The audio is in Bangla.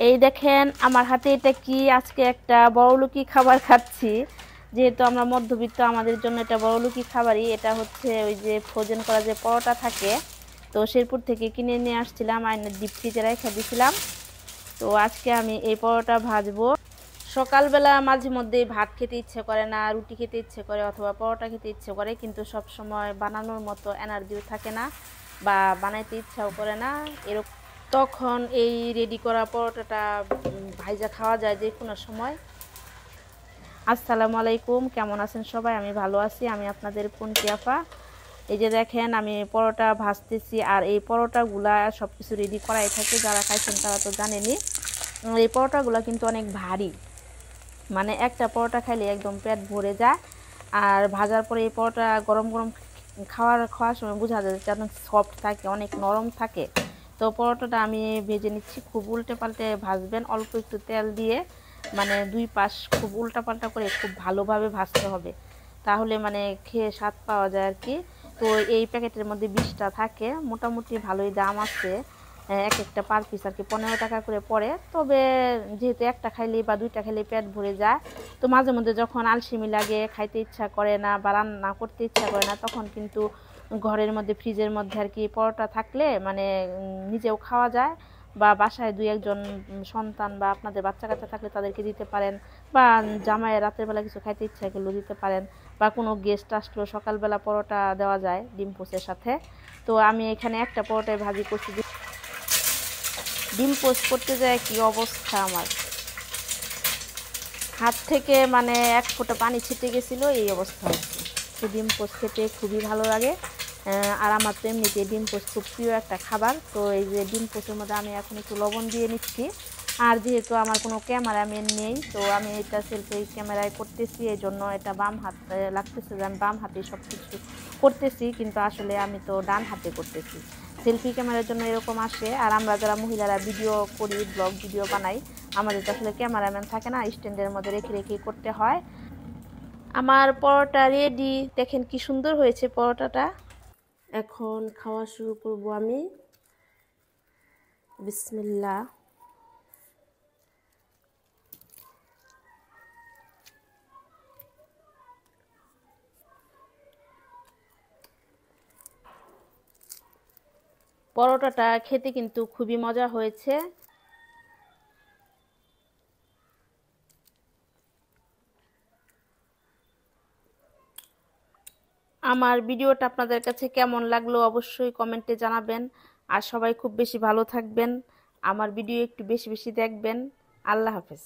এই দেখেন আমার হাতে এটা কি, আজকে একটা বড়লোকি খাবার খাচ্ছি। যেহেতু আমরা মধ্যবিত্ত, আমাদের জন্য এটা বড়লোকি খাবারই। এটা হচ্ছে ওই যে ফ্রোজেন করা যে পরোটা থাকে, তো শেরপুর থেকে কিনে নিয়ে আসছিলাম, আইনে ডিপ ফ্রিজে রেখে দিয়েছিলাম। তো আজকে আমি এই পরোটা ভাজবো। সকালবেলা মাঝে মধ্যে ভাত খেতে ইচ্ছে করে না, রুটি খেতে ইচ্ছে করে অথবা পরোটা খেতে ইচ্ছে করে, কিন্তু সব সময় বানানোর মতো এনার্জিও থাকে না বা বানাইতে ইচ্ছাও করে না এরকম। তখন এই রেডি করা পরোটাটা ভাইজা খাওয়া যায় যে কোনো সময়। আসসালামু আলাইকুম, কেমন আছেন সবাই? আমি ভালো আছি, আমি আপনাদের পুনকি আপা। এই যে দেখেন আমি পরোটা ভাজতেছি, আর এই পরোটাগুলা সব কিছু রেডি করাই থাকে, যারা খাইছেন তারা তো জানেনই। এই পরোটাগুলো কিন্তু অনেক ভারী, মানে একটা পরোটা খাইলে একদম পেট ভরে যায়। আর ভাজার পরে এই পরোটা গরম গরম খাওয়ার সময় বোঝা যায় যে অনেক সফট থাকে, অনেক নরম থাকে। তো পরোটাটা আমি ভেজে নিচ্ছি, খুব উল্টে পাল্টে ভাজবেন, অল্প একটু তেল দিয়ে, মানে দুই পাশ খুব উল্টা পাল্টা করে খুব ভালোভাবে ভাজতে হবে, তাহলে মানে খেয়ে স্বাদ পাওয়া যায় আর কি। তো এই প্যাকেটের মধ্যে 20টা থাকে, মোটামুটি ভালোই দাম আছে। এক একটা পার পিস আর কি 15 টাকা করে পড়ে। তবে যেহেতু একটা খাইলেই বা দুইটা খাইলেই পেট ভরে যায়, তো মাঝে মধ্যে যখন আলসেমি লাগে, খাইতে ইচ্ছা করে না বা রান্না করতে ইচ্ছা করে না, তখন কিন্তু ঘরের মধ্যে ফ্রিজের মধ্যে আর কি পরোটা থাকলে মানে নিজেও খাওয়া যায়, বা বাসায় দুই একজন সন্তান বা আপনাদের বাচ্চা কাচ্চা থাকলে তাদেরকে দিতে পারেন, বা জামাইয়ের রাতের বেলা কিছু খাইতে ইচ্ছা করলেও দিতে পারেন, বা কোনো গেস্ট আসলেও সকালবেলা পরোটা দেওয়া যায় ডিম পোস্টের সাথে। তো আমি এখানে একটা পরোটায় ভাজি করছি। ডিম পোস্ট করতে যায় কি অবস্থা, আমার হাত থেকে মানে এক ফোঁটা পানি ছিটে গেছিলো, এই অবস্থা হচ্ছে। তো ডিম পোস্ট খেতে খুবই ভালো লাগে। আর আমার তো এমনিতে ডিম পোস্ট খুব প্রিয় একটা খাবার। তো এই যে ডিম পোস্টের মধ্যে আমি এখন একটু লবণ দিয়ে নিচ্ছি। আর যেহেতু আমার কোনো ক্যামেরাম্যান নেই, তো আমি এটা সেলফি ক্যামেরায় করতেছি, এই জন্য এটা বাম হাত লাগতেছে যে আমি বাম হাতে সব কিছু করতেছি, কিন্তু আসলে আমি তো ডান হাতে করতেছি। সেলফি ক্যামেরার জন্য এরকম আসে। আর আমরা যারা মহিলারা ভিডিও করি, ব্লগ ভিডিও বানাই, আমাদের তো আসলে ক্যামেরাম্যান থাকে না, স্ট্যান্ডের মধ্যে রেখে রেখে করতে হয়। আমার পরোটা রেডি, দেখেন কি সুন্দর হয়েছে পরোটাটা। এখন খাওয়া শুরু করব আমি। বিসমিল্লাহ। পরোটাটা খেতে কিন্তু খুবই মজা হয়েছে। আমার ভিডিওটা আপনাদের কাছে কেমন লাগলো অবশ্যই কমেন্টে জানাবেন। আর সবাই খুব বেশি ভালো থাকবেন, আমার ভিডিও একটু বেশি বেশি দেখবেন। আল্লাহ হাফেজ।